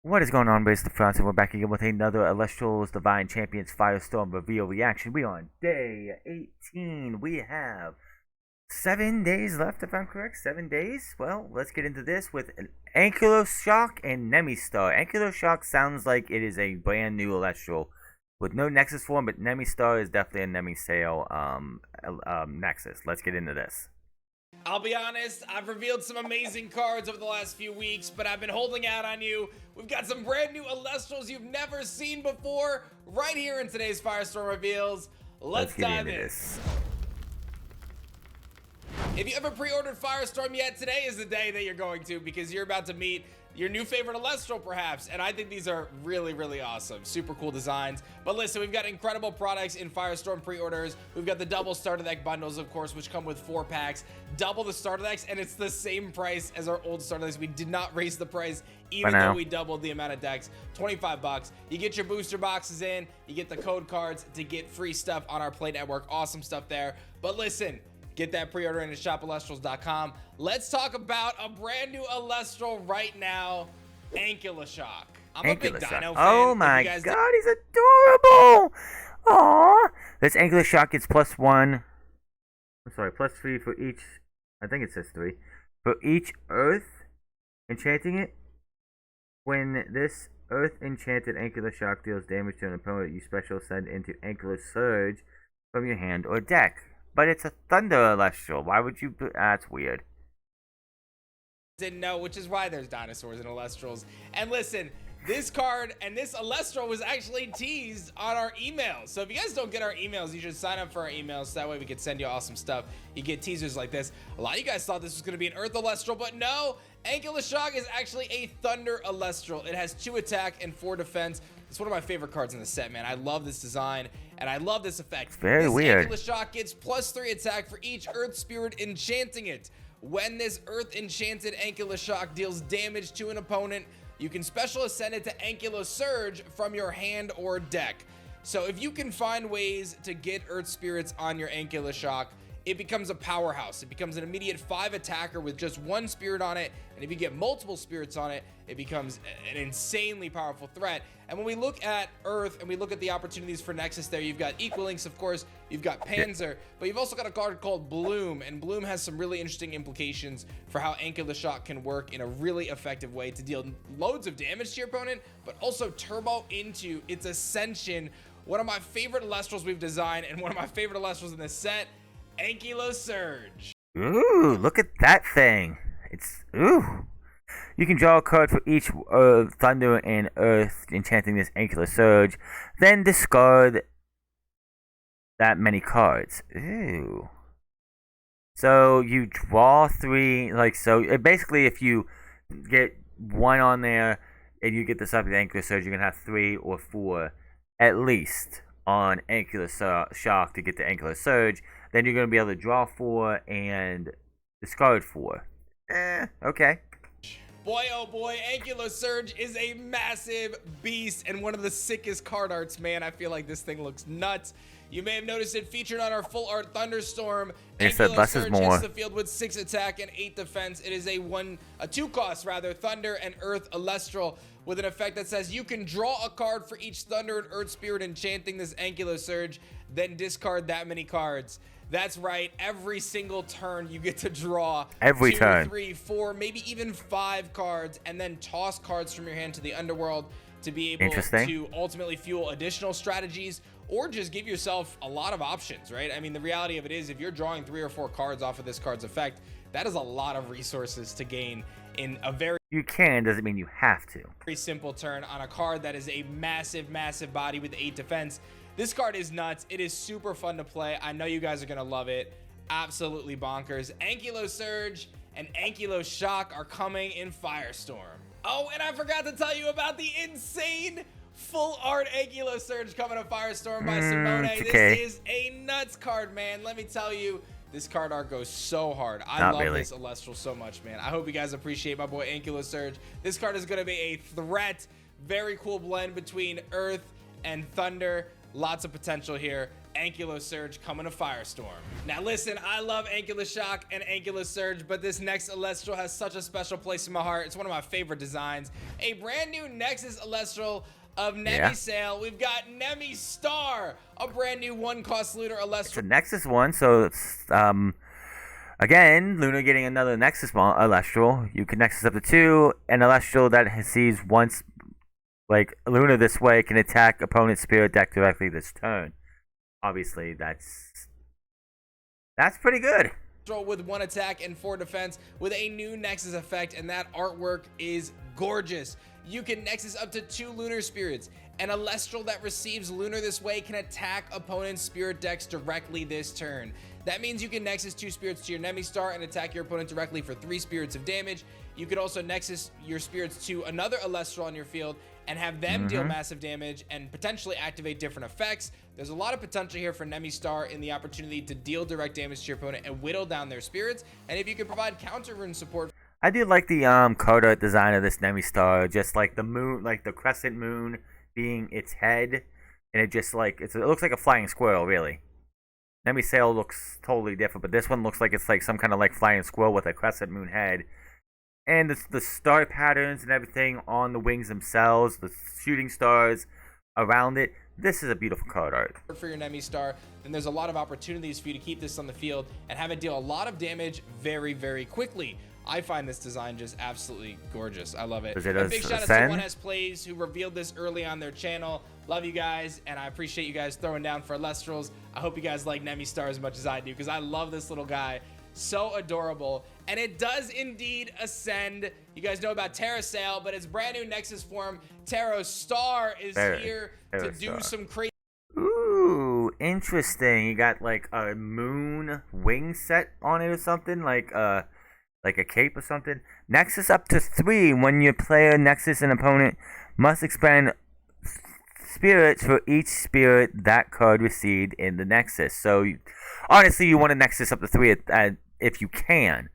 What is going on, Race the France, and we're back again with another Elestrals Divine Champions Firestorm reveal reaction. We are on day 18. We have 7 days left, if I'm correct. 7 days? Well, let's get into this with an Shock and Nemistar. Shock sounds like it is a brand new Elestral with no Nexus form, but Nemistar is definitely a Nemisale Nexus. Let's get into this. I'll be honest, I've revealed some amazing cards over the last few weeks, but I've been holding out on you. We've got some brand new Elestrals you've never seen before right here in today's Firestorm reveals. Let's dive in. This. If you haven't pre-ordered Firestorm yet, today is the day that you're going to, because you're about to meet your new favorite Elestral perhaps, and I think these are really awesome. Super cool designs. But listen, we've got incredible products in Firestorm pre-orders. We've got the double starter deck bundles, of course, which come with 4 packs, double the starter decks, and it's the same price as our old starter decks. We did not raise the price even though we doubled the amount of decks. 25 bucks. You get your booster boxes in, you get the code cards to get free stuff on our Play Network. Awesome stuff there. But listen, get that pre-order in at shopelestrals.com. Let's talk about a brand new Elestral right now, Shock. I'm a big Dino fan. Oh my god, he's adorable! Aww. This Shock gets +1. I'm sorry, +3 for each. I think it says 3 for each Earth enchanting it. When this Earth enchanted Shock deals damage to an opponent, you special send into Surge from your hand or deck. But it's a Thunder Elestral. Why would you put... that's weird. Didn't know, which is why there's dinosaurs in Elestrals. And listen, this card and this Elestral was actually teased on our emails. So if you guys don't get our emails, you should sign up for our emails. So that way we can send you awesome stuff. You get teasers like this. A lot of you guys thought this was going to be an Earth Elestral, but no. Shock is actually a Thunder Elestral. It has 2 attack and 4 defense. It's one of my favorite cards in the set, man. I love this design, and I love this effect. It's very weird. Shock gets +3 attack for each Earth Spirit enchanting it. When this Earth enchanted Shock deals damage to an opponent, you can special ascend it to Surge from your hand or deck. So if you can find ways to get Earth Spirits on your Shock, it becomes a powerhouse. It becomes an immediate 5 attacker with just 1 spirit on it. And if you get multiple spirits on it, it becomes an insanely powerful threat. And when we look at Earth and we look at the opportunities for Nexus there, you've got Equalinks, of course, you've got Panzer, but you've also got a card called Bloom. And Bloom has some really interesting implications for how Shock can work in a really effective way to deal loads of damage to your opponent, but also turbo into its ascension. One of my favorite Elestrals we've designed, and one of my favorite Elestrals in this set, Surge. Ooh, look at that thing. It's ooh. You can draw a card for each Thunder and Earth enchanting this Surge, then discard that many cards. Ooh. So you draw 3, like so. Basically, if you get 1 on there and you get this up with Surge, you're gonna have 3 or 4 at least on Shock to get the Surge. Then you're going to be able to draw 4 and discard 4. Okay. Boy, oh boy, Surge is a massive beast and one of the sickest card arts, man. I feel like this thing looks nuts. You may have noticed it featured on our full art Thunderstorm. Surge hits the field with 6 attack and 8 defense. It is a 2 cost rather, Thunder and Earth Elestral with an effect that says you can draw a card for each Thunder and Earth Spirit enchanting this Surge, then discard that many cards. That's right, every single turn you get to draw every 2, 3, 4, maybe even 5 cards, and then toss cards from your hand to the underworld to be able to ultimately fuel additional strategies or just give yourself a lot of options, right? I mean, the reality of it is if you're drawing 3 or 4 cards off of this card's effect, that is a lot of resources to gain in a very... You can, doesn't mean you have to. Very simple turn on a card that is a massive body with 8 defense. This card is nuts. It is super fun to play. I know you guys are going to love it. Absolutely bonkers. Surge and Shock are coming in Firestorm. Oh, and I forgot to tell you about the insane full art Surge coming to Firestorm by Simone. Okay. This is a nuts card, man. Let me tell you, this card art goes so hard. I love this Elestral so much, man. I hope you guys appreciate my boy Surge. This card is going to be a threat. Very cool blend between Earth and Thunder. Lots of potential here. Ankylo Surge coming to Firestorm. Now listen, I love Ankylo Shock and Ankylo Surge, but this next Elestral has such a special place in my heart. It's one of my favorite designs. A brand new Nexus Elestral of Nemi-Sail. We've got Nemi-Star, a brand new 1-cost Lunar Elestral. It's a Nexus one, so it's, again, Lunar getting another Nexus Elestral. You can Nexus up to 2, an Elestral that sees once, like, Lunar this way can attack opponent's spirit deck directly this turn. Obviously, that's pretty good. With 1 attack and 4 defense with a new Nexus effect, and that artwork is gorgeous. You can Nexus up to 2 Lunar Spirits. An Elestral that receives Lunar this way can attack opponent's spirit decks directly this turn. That means you can Nexus 2 spirits to your Nemi-Star and attack your opponent directly for 3 spirits of damage. You could also Nexus your spirits to another Elestral on your field and have them deal massive damage and potentially activate different effects. There's a lot of potential here for Nemi-Star in the opportunity to deal direct damage to your opponent and whittle down their spirits. And if you can provide counter rune support, I do like the card art design of this Nemi-Star, just like the moon, like the crescent moon being its head, and it just like it looks like a flying squirrel, really. Nemi-Sail looks totally different, but this one looks like it's like some kind of like flying squirrel with a crescent moon head. And the star patterns and everything on the wings themselves, the shooting stars around it. This is a beautiful card art. For your Nemi-Star, then there's a lot of opportunities for you to keep this on the field and have it deal a lot of damage very, very quickly. I find this design just absolutely gorgeous. I love it. A big shout out to One S Plays, who revealed this early on their channel. Love you guys, and I appreciate you guys throwing down for Elestrals. I hope you guys like Nemi-Star as much as I do, because I love this little guy. So adorable. And it does indeed ascend. You guys know about Terrasail, but its brand new Nexus form, Terrastar, is here to do some crazy. Ooh, interesting. You got like a moon wing set on it or something, like a cape or something. Nexus up to 3. When your player Nexus an opponent must expend spirits for each spirit that card received in the Nexus. So honestly, you want to Nexus up to 3 if you can.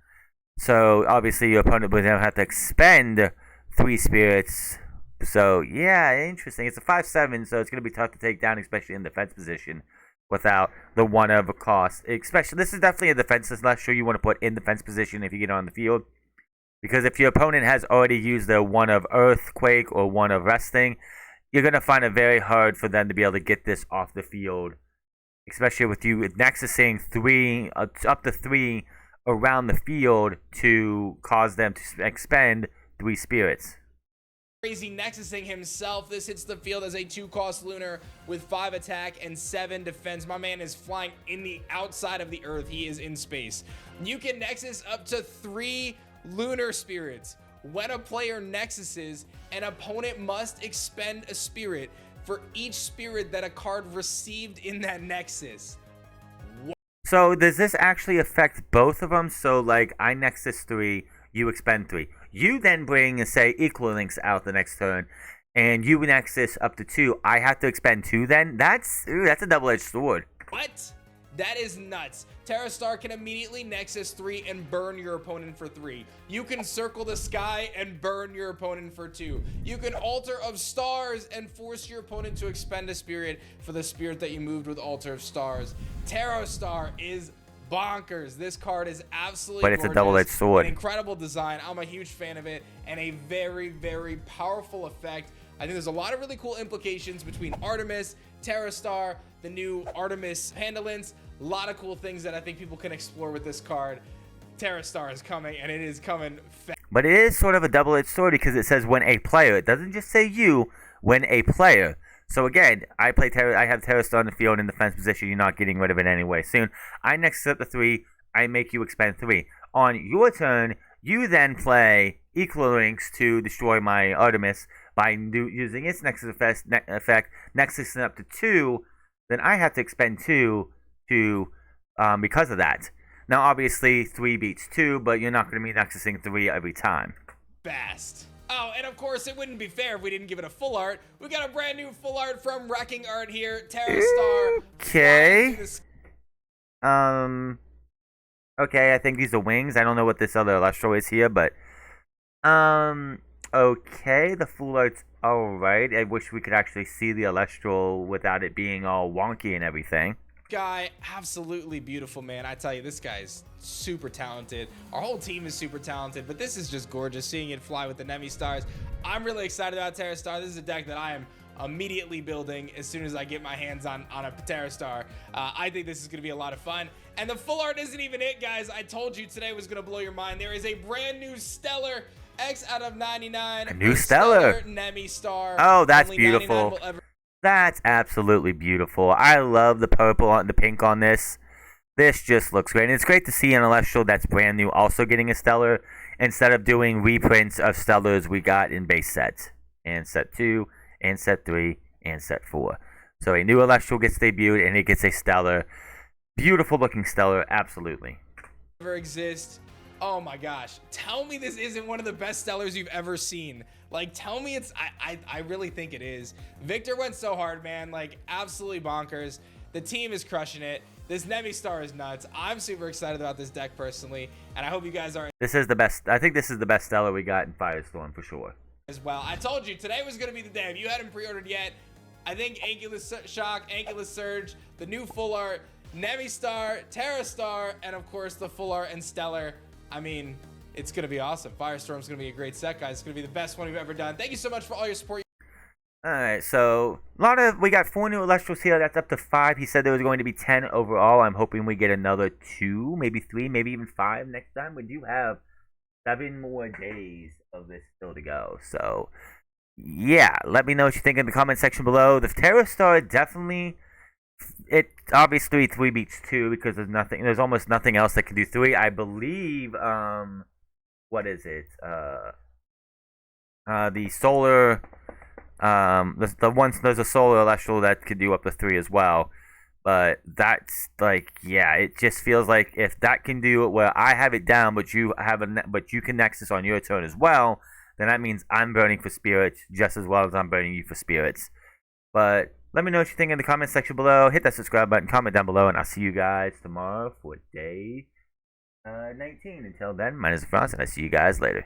So obviously your opponent would have to expend 3 spirits. So yeah, interesting. It's a 5/7, so it's going to be tough to take down, especially in defense position, without the 1 of a cost. Especially, this is definitely a defense Celestial you want to put in defense position if you get on the field. Because if your opponent has already used the 1 of Earthquake or 1 of Resting, you're going to find it very hard for them to be able to get this off the field. Especially with you Nexusing 3, up to 3 around the field to cause them to expend 3 spirits. Crazy Nexusing himself. This hits the field as a 2-cost Lunar with 5 attack and 7 defense. My man is flying in the outside of the earth. He is in space. You can Nexus up to 3 Lunar Spirits. When a player Nexuses, an opponent must expend a spirit for each spirit that a card received in that Nexus. So does this actually affect both of them? So like I Nexus 3, you expend 3. You then bring, say, Equal Links out the next turn, and you Nexus up to 2. I have to expend 2 then? That's a double-edged sword. What? That is nuts. Terrastar can immediately Nexus 3 and burn your opponent for 3. You can Circle the Sky and burn your opponent for 2. You can Altar of Stars and force your opponent to expend a spirit for the spirit that you moved with Altar of Stars. Terrastar is bonkers. This card is absolutely gorgeous. But it's a double-edged sword. An incredible design. I'm a huge fan of it, and a very, very powerful effect. I think there's a lot of really cool implications between Artemis, Terrastar, the new Artemis Pandalins. A lot of cool things that I think people can explore with this card. Terrastar is coming, and it is coming fast. But it is sort of a double-edged sword because it says when a player. It doesn't just say you, when a player. So again, I have Terrastar on the field in defense position. You're not getting rid of it anyway soon. I Nexus up to 3. I make you expend 3. On your turn, you then play Equal Links to destroy my Artemis by using its Nexus effect, Nexus up to 2. Then I have to expend 2 to because of that. Now obviously 3 beats 2, but you're not going to be Nexusing 3 every time. Fast. Oh, and of course, it wouldn't be fair if we didn't give it a full art. We got a brand new full art from Wrecking Art here. Terrastar. Okay. Okay, I think these are wings. I don't know what this other Elestral is here, but okay, the full art's alright. I wish we could actually see the Elestral without it being all wonky and everything. guy, absolutely beautiful, man. I tell you, this guy is super talented. Our whole team is super talented, but this is just gorgeous seeing it fly with the Nemi Stars. I'm really excited about Terra Star. This is a deck that I am immediately building as soon as I get my hands on a Terra Star. I think this is going to be a lot of fun. And the full art isn't even it, guys. I told you today was going to blow your mind. There is a brand new Stellar X out of 99. A new Stellar Nemi Star. Oh, that's Only beautiful. That's absolutely beautiful. I love the purple and the pink on this. This just looks great. And it's great to see an Elestral that's brand new also getting a Stellar instead of doing reprints of Stellars we got in base sets. And set 2, and set 3, and set 4. So a new Elestral gets debuted and it gets a Stellar. Beautiful looking Stellar, absolutely. Ever exist. Oh my gosh. Tell me this isn't one of the best Stellars you've ever seen. Like, tell me it's... I really think it is. Victor went so hard, man. Like, absolutely bonkers. The team is crushing it. This Nemi Star is nuts. I'm super excited about this deck personally, and I hope you guys are. This is the best. I think this is the best Stellar we got in Firestorm for sure. As well. I told you, today was going to be the day. If you hadn't pre-ordered yet, I think Ankylos Shock, Ankylos Surge, the new full art, Nemi Star, Terra Star, and of course the full art and Stellar. I mean, it's going to be awesome. Firestorm's going to be a great set, guys. It's going to be the best one we've ever done. Thank you so much for all your support. Alright, so we got 4 new Elestrals here. That's up to 5. He said there was going to be 10 overall. I'm hoping we get another 2, maybe 3, maybe even 5 next time. We do have 7 more days of this still to go. So, yeah, let me know what you think in the comment section below. The Terra Star definitely, it obviously 3 beats 2 because there's almost nothing else that can do 3. I believe, what is it? The solar... there's a solar Elestral that could do up to 3 as well, but that's like, yeah, it just feels like if that can do it where I have it down, but you can Nexus on your turn as well, then that means I'm burning for spirits just as well as I'm burning you for spirits. But let me know what you think in the comment section below. Hit that subscribe button, comment down below, and I'll see you guys tomorrow for day 19. Until then, my name is Frost, and I'll see you guys later.